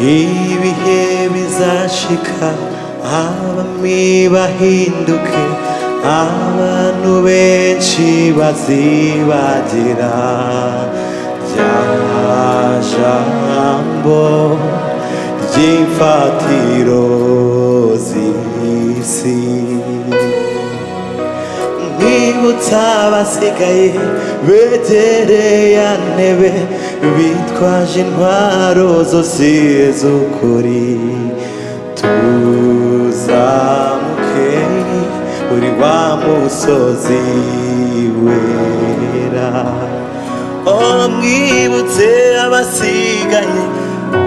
ibihe bizashika abami bahinduke, abantu benshi bazibagira rya jambo ry'imfatiro z'isi. Nkibutsa abasigaye begereye ya ntebe, bitwaje intwaro zose z'ukuri, tuzamuke kuri wa musozi wera. Mwibutse abasigaye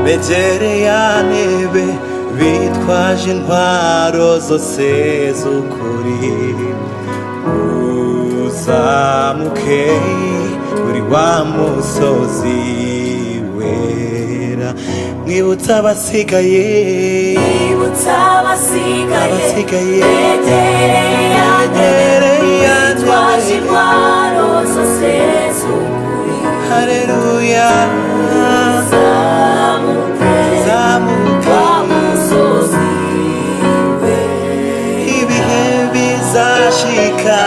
begereye ya ntebe, bitwaje intwaro zose z'ukuri, tuzamuke kuri wa musozi wera. Mwibutsa abasigaye, begereye ya ntebe, bitwaje intwaro zose z'ukuri. Haleluya. Zamuke wa musozi wera. ibihe bizashika,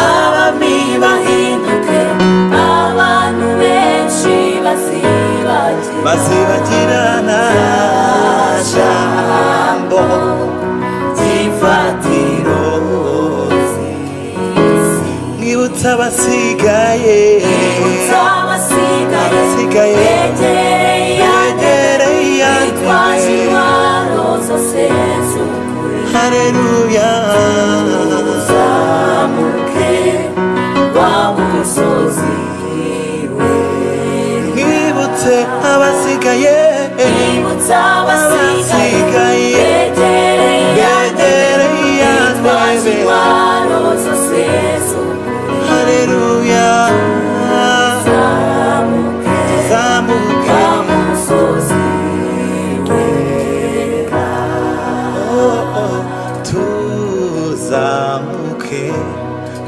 abami bahinduke, abantu benshi bazibagirana jambo ry'imfatiro z'isi. Mwibutsa abasigaye, begereye ya bitwaje intwaro zose z'ukuri. Haleluya. Tuzamuke wa musozi wera. Mwibutse abasigaye, begereye ya ntebe, bitwaje intwaro zose z'ukuri. Haleluya. Zamuke wa musozi wera. tuzamuke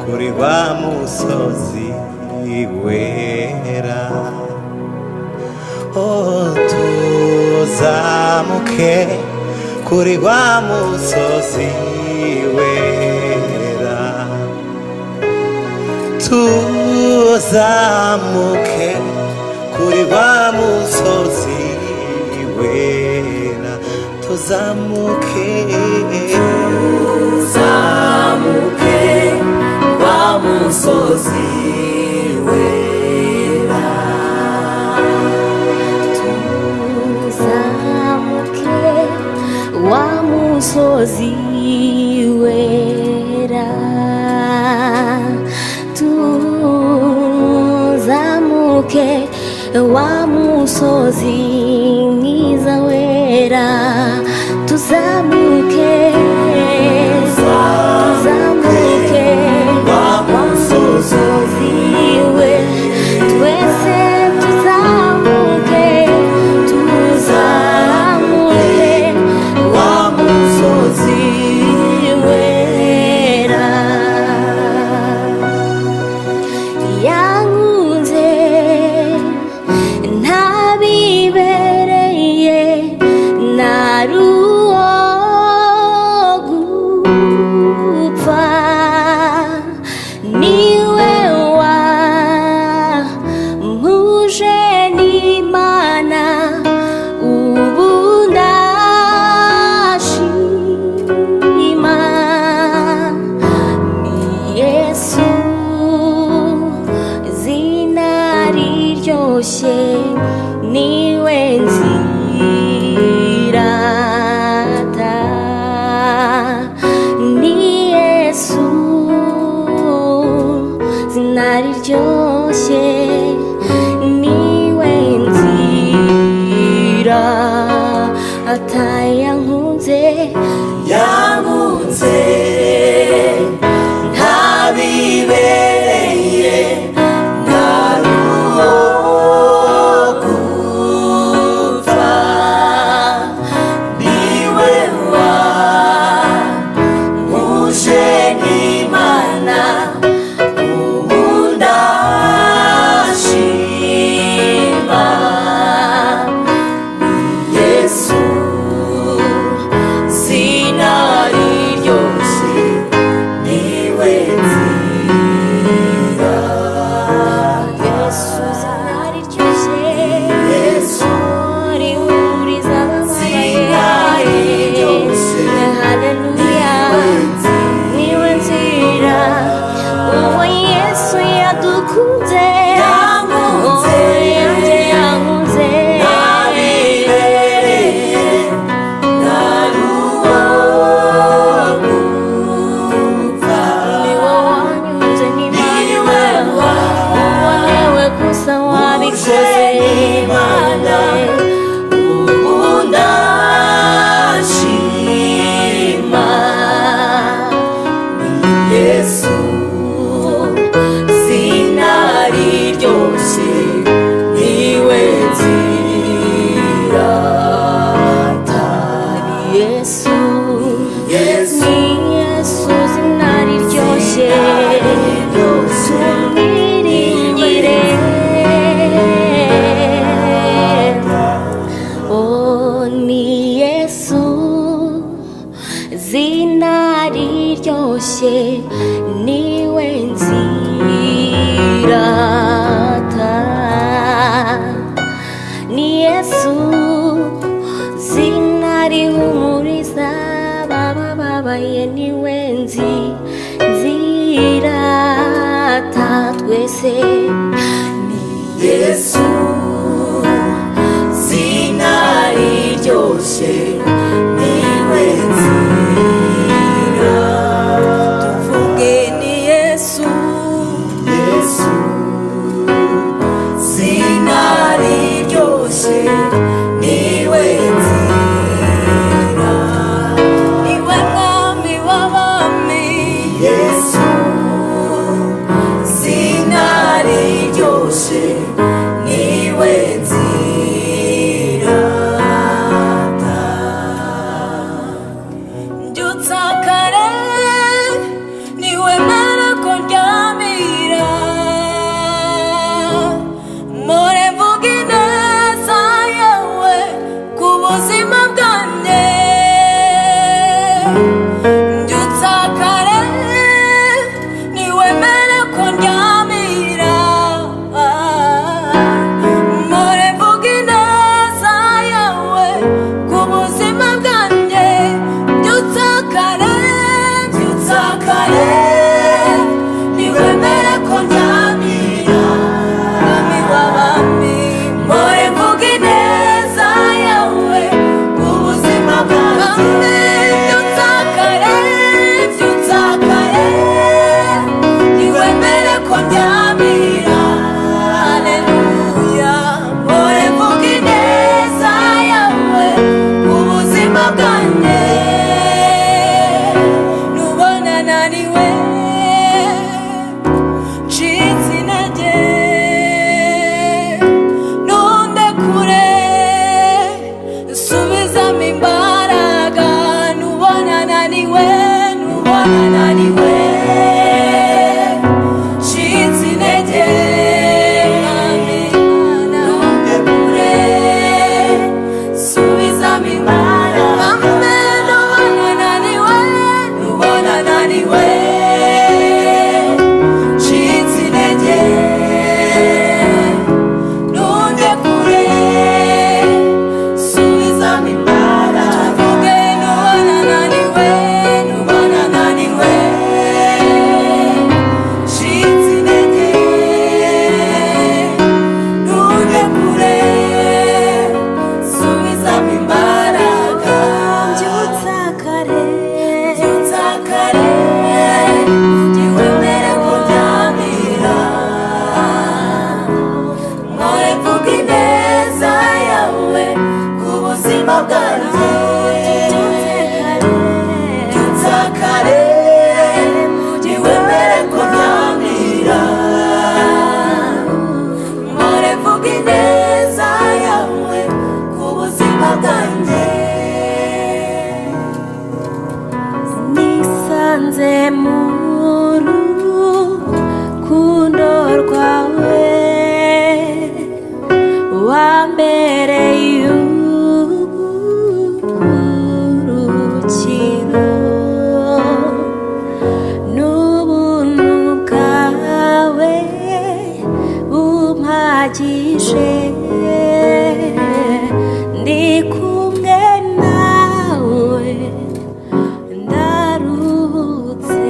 kuri wa musozi wera. Tuzamuke kuri wa musozi wera. Tuzamuke kuri wa musozi wera. Tuzamuke wa musozi wera. Tuzamuke wa musozi wera. Tuzamuke wa musozi mwiza wera. Tuzamuke wa musozi wera. Twese tuzamuke wa musozi wera. Yankunze ntabibereye, naruwo zina riryoshye niwe nzirata. Ni Yesu zina rihumuriza bababaye, niwe nzirata twese. Ni Yesu zina riryoshye niwe nzira. Tuvuge ni Yesu, Yesu zina riryoshye niwe nzira. Niwe mwami w'abami, Yesu zina riryoshye niwe nzira. Mbyutsa kare niwe mara ko ndyamira, mpore mvuga ineza yawe ku buzima bwanjye. Mbyutsa kare niwe mara ko ndyamira, mpore mvuga ineza yawe ku buzima bwanjye. Mbyutsa kare, mbyutsa kare niwe mara ko ndyamira, mwami w'abami, mpore mvuga ineza yawe ku buzima bwanjye. Mbyutsa kare, mbyutsa kare niwe mara ko ndyamira, haleluya, mpore mvuga ineza yawe ku buzima bwanjye. Nubona naniwe ncitse intege, nunde kure nsubizamo imbaraga. Nubona naniwe, nubona naniwe ncitse intege, mwami Mana, nunde kure nsubizamo imbaraga. Nubona naniwe, nubona naniwe ncitse intege, nunde kure nsubizamo imbaraga. Tuvuge nubona naniwe, nubona naniwe ncitse intege, nunde kure nsubizamo imbaraga. Mbyutsa kare, mbyutsa kare niwe mara ko ndyamira, mpore mvuga ineza yawe ku buzima bwanjye. Mbyutsa kare niwe mara ko ndyamira, mpore mvuga ineza yawe ku buzima bwanjye. nisanze mu rukundo rwawe, wambereye urukiro, n'ubuntu bwawe bumpagije. Ndi kumwe nawe ndaruhutse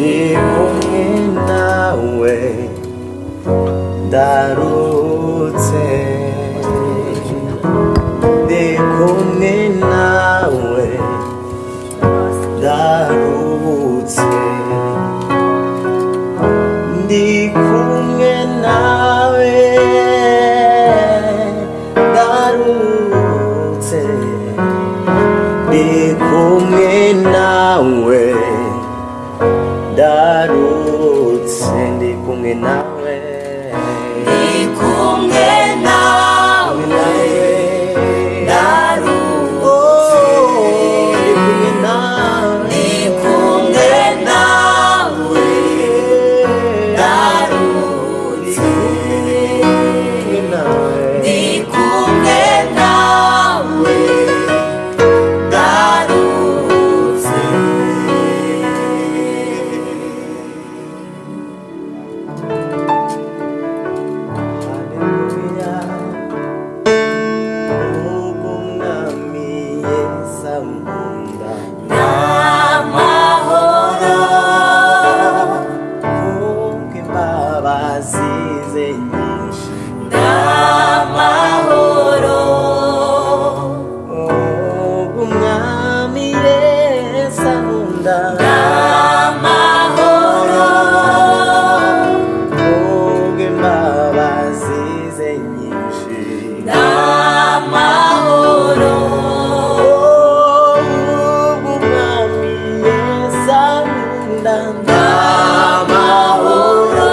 ndi kumwe nawe ndarutse ndi kumwe nawe ndarutse ndi kumwe nawe ndarutse ndi kumwe nawe ndarutse ndi kumwe nawe ndi kumwe nawe ndarutse ndi kumwe nawe ndarutse ndi kumwe nawe ndarutse n'amahoro n'amahoro n'amahoro n'amahoro n'amahoro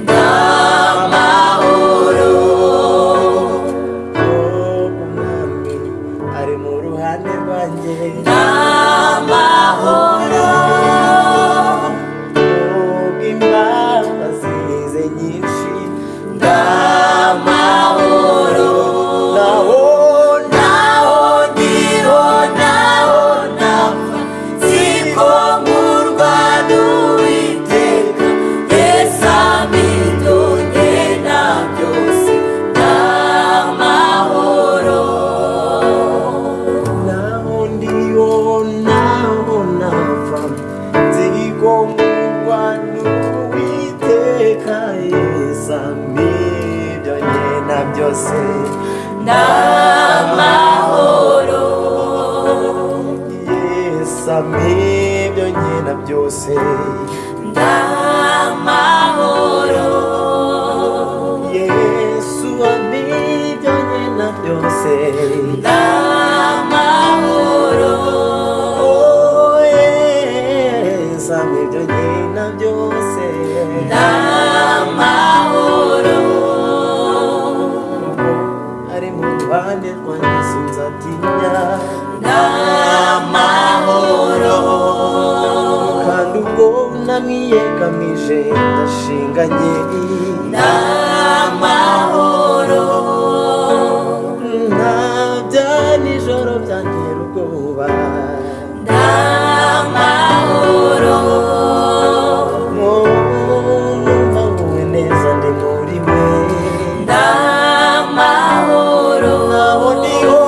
n'amahoro ari mu ruhande rwanjye n'amahoro imbabazi ze nyinshi n'amahoro naho naho ndiho naho napfa siko nkurwa n'Uwiteka Yesu ambidonye na byose n'amahoro naho ndiho naho napfa nzigomurwa n'Uwiteka Yesu ambidonye na byose n'amahoro Yesu ambidonye na byose n'amahoro Yesu ambidonye na byose n'amahoro Oh, Yesu ambidonye na byose n'amahoro ari mu ruhande rwanjye sinzatinya n'amahoro kandi ubwo namwiyegamije ndashinganye n'amahoro nta bya nijoro byantera ubwoba n'amahoro numva nguwe neza ndi muri we n'amahoro naho ndiho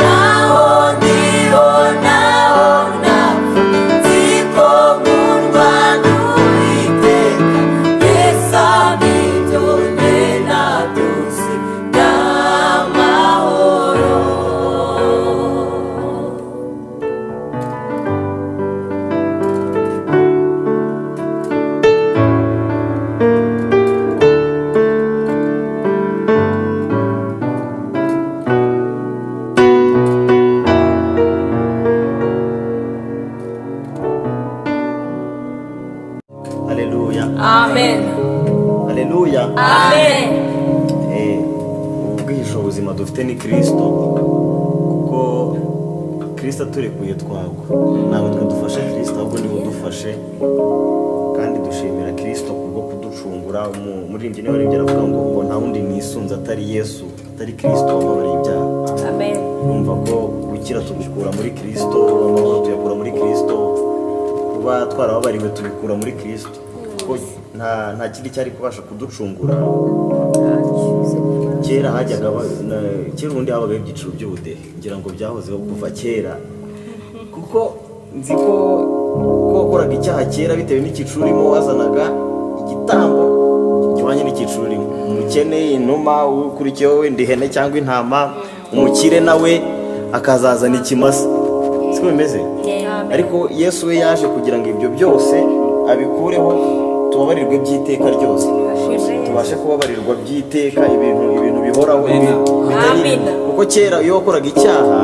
naho ndiho naho napfa siko nkurwa n'Uwiteka Yesu ambidonye na byose n'amahoro haleluya amen haleluya amen ubwihisho ubuzima dufite ni Kristo kuko Kristo aturekuye twagwa ntabwo twadufashe Kristo ahubwo niwe udufashe kandi dushimira Kristo kubwo kuducungura umuririmbyi niwe aribyo aravuga ngo nta wundi nisunze atari Yesu atari Kristo wababariye ibyaha amen urumva ko gukira tubikura muri Kristo amahoro tuyakura muri Kristo kuba twarababariwe tubikura muri Kristo kuko nta kindi cyari kubasha kuducungura kera hajyaga kera ubundi habaga ibyiciro by'ubudehe ngira ngo byahozeho kuva kera kuko nzi ko wakoraga icyaha kera bitewe n'icyiciro urimo wazanaga igitambo gihwanye n'icyiciro urimo. Umukene, inuma, ukurikiyeho wenda ihene cyangwa intama, umukire nawe akazazana ikimasa. Siko bimeze? Ariko Yesu we yaje kugira ngo ibyo byose abikureho, tubabarirwe by'iteka ryose, tubashe kubabarirwa by'iteka, ibintu bihoraho. Kuko kera iyo wakoraga icyaha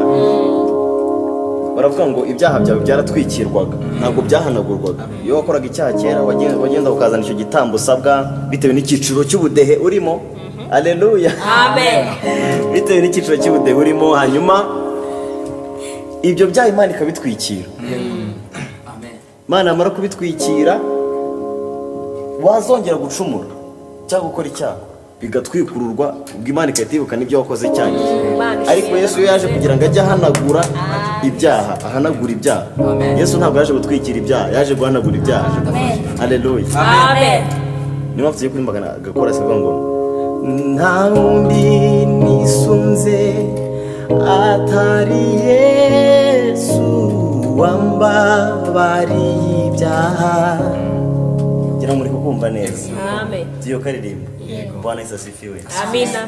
baravuga ngo ibyaha byawe byaratwikirwaga, ntabwo byahanagurwaga. Iyo wakoraga icyaha kera wagenda ukazana icyo gitambo usabwa bitewe n'icyiciro cy'ubudehe urimo. Aleluya, amen. Bitewe n'icyiciro cy'ubudehe urimo, hanyuma ibyo byaha Imana ikabitwikira. Imana yamara kubitwikira, wazongera gucumura cyangwa gukora icyaha bigatwikururwa, ubwo Imana igahita yibuka n'ibyo wakoze cyane. Ariko Yesu yaje kugira ngo ajye ahanagura ibyaha, ahanagura ibyaha. Yesu ntabwo yaje gutwikira ibyaha, yaje guhanagura ibyaha. Haleluya, amen. Niyo mpamvu tugiye kuririmba agakora sivuga ngo nta wundi nisunze atari Yesu wambabariye ibyaha. Ngira muri kukumva neza. Amen. Tugiye kuririmba. Bwana Yesu asifiwe. Amina.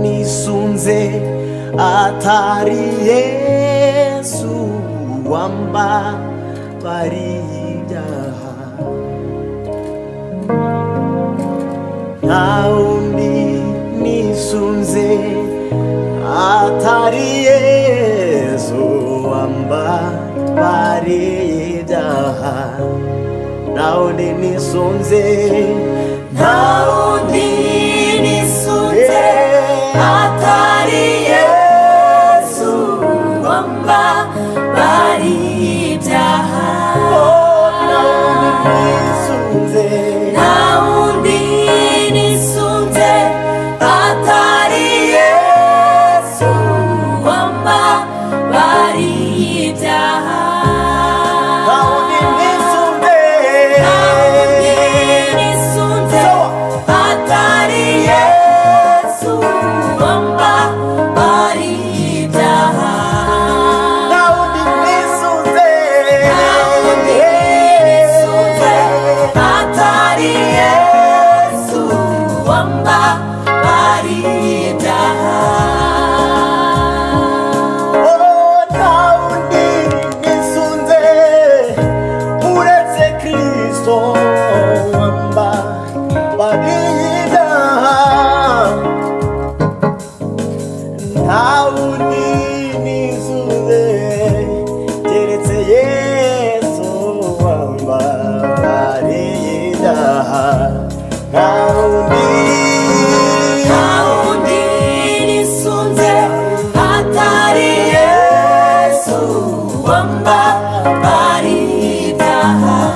Nisunze atari Yesu wambabariye ibyaha, nta wundi nisunze atari Yesu wambabariye ibyaha, nta wundi nisunze, nta wundi nisunze atari Yesu wambabariye ibyaha, nta wundi nisunze, nta wundi nisunze atari Yesu wambabariye ibyaha, nta wundi nisunze, nta wundi nisunze atari Yesu wambabariye ibyaha, nta wundi nisunze, nta wundi nisunze atari Yesu wambabariye ibyaha, nta wundi nisunze uretse Kristo wambabariye ibyaha, nta wundi nisunze keretse Yesu wambabariye ibyaha, nta wundi nisunze atari Yesu wambabariye ibyaha,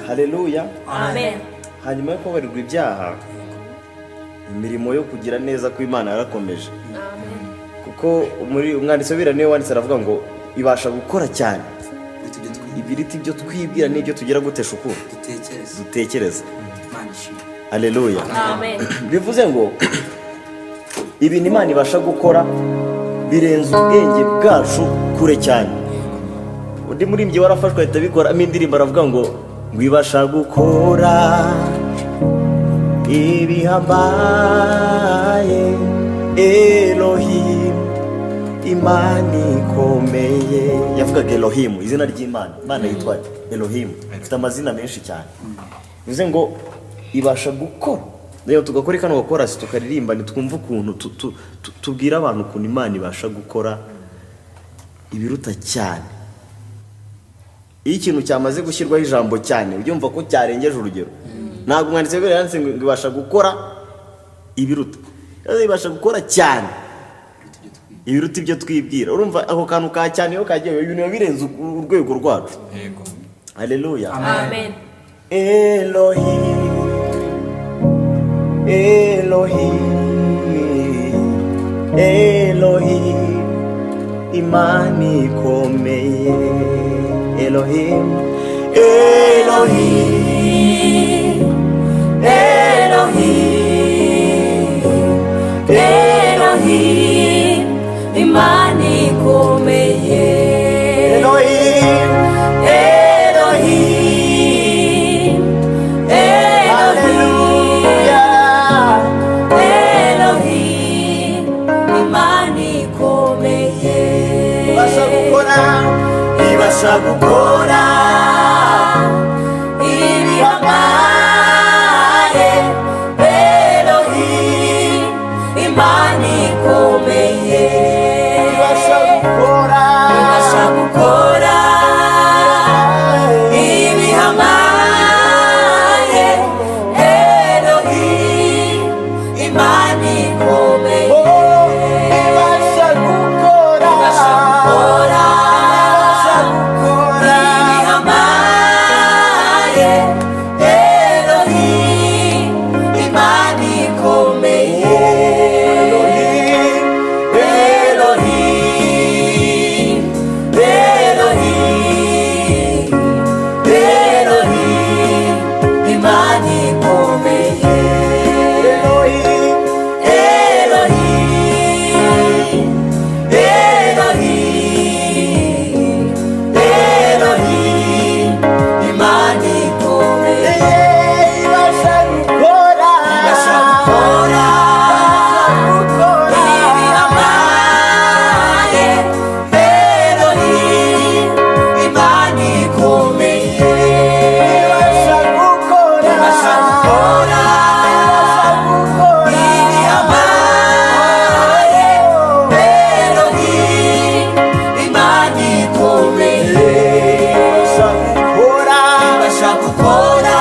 haleluya, amen. Hanyuma yo kubabarirwa ibyaha, imirimo yo kugira neza kw'Imana yarakomeje. Amen. Kuko muri umwanditsi w'Bibiliya niwe wanditse aravuga ngo ibasha gukora cyane ibiriti byo twibwira n'ibyo tugira gutesha ukuri dutekereza. Haleluya, amen. Bivuze ngo ibintu Imana ibasha gukora birenze ubwenge bwacu kure cyane. Undi murimbyi warafashwe ahita bikora indirimbo aravuga ngo ngo ibasha gukora ibihambaye. Elohim, Imana ikomeye. Yavugaga Elohim, izina ry'Imana. Imana yitwa Elohim, ifite amazina menshi cyane. Bivuze ngo ibasha gukora. Rero tugakora kano gukora, tukaririmba, twumva ukuntu tubwira abantu ukuntu Imana ibasha gukora ibiruta cyane. Iyo ikintu cyamaze gushyirwaho ijambo cyane, ubyumva ko cyarengeje urugero. Ntabwo umwanditsi w'Bibiliya yanditse ngo ibasha gukora ibiruta. Ibasha gukora cyane ibiruta ibyo twibwira. Urumva ako kantu ka cyane yo kagiye ibintu birenze urwego rwacu. Yego. Haleluya. Amen. Elohim, Elohim, Elohim, Imana ikomeye. Elohim, Elohim, Elohim, Elohim, Imana ikomeye. Elohim, Elohim, hallelujah. Elohim, Imana ikomeye. Ibasha gukora ibihambaye. Elohim, Imana ikomeye. ibasha gukora ibihambaye. Elohim, Imana ikomeye. ibasha gukora ibihambaye. Elohim, Imana ikomeye. Elohim, Elohim, Elohim, Imana ikomeye. Elohim, Elohim, Elohim, Imana ikomeye. ibasha gukora ibihambaye. Elohim, Imana ikomeye. ibasha gukora ibihambaye. Elohim, Imana ikomeye. Ibasha gukora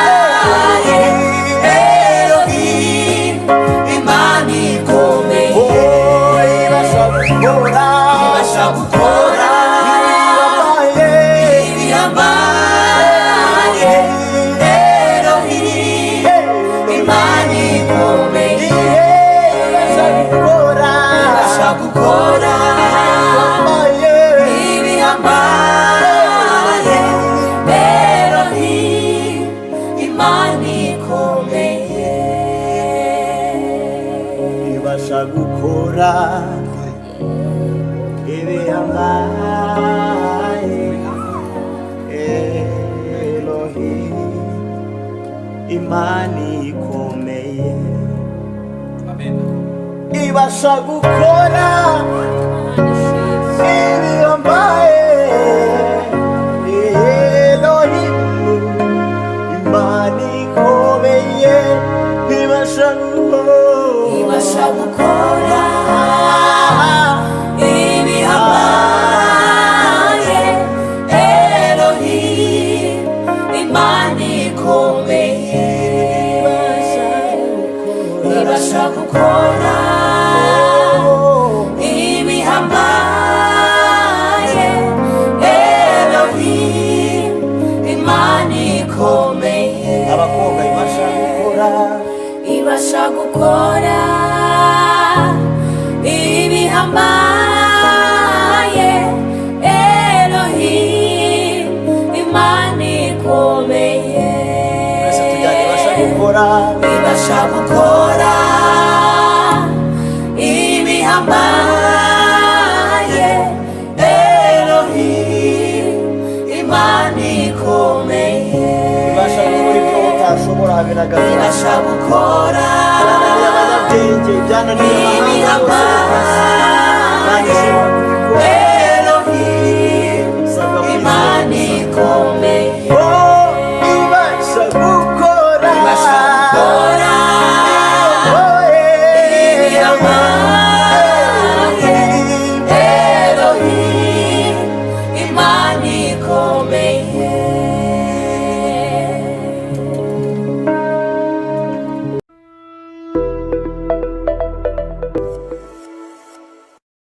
ibihambaye. Elohim, Imana ikomeye. Ibasha gukora ibihambaye. Elohim, Imana ikomeye. Ibasha gukora ibihambaye. Elohim, Imana ikomeye. ibasha gukora ibihambaye. Elohim, Imana ikomeye. Amen. ibasha gukora ibihambaye. Elohim, Imana ikomeye. ibasha gukora ibihambaye. Elohim, Imana ikomeye. Ibasha gukora ibihambaye. Elohim, Imana ikomeye. abakobwa ibasha gukora ibihambaye. Elohim, Imana ikomeye. ibasha gukora ibihambaye. Elohim, bidashobora biragaragara ibasha gukora byananiye abanyabwenge byananiye amahanga yose Elohim, Imana ikomeye.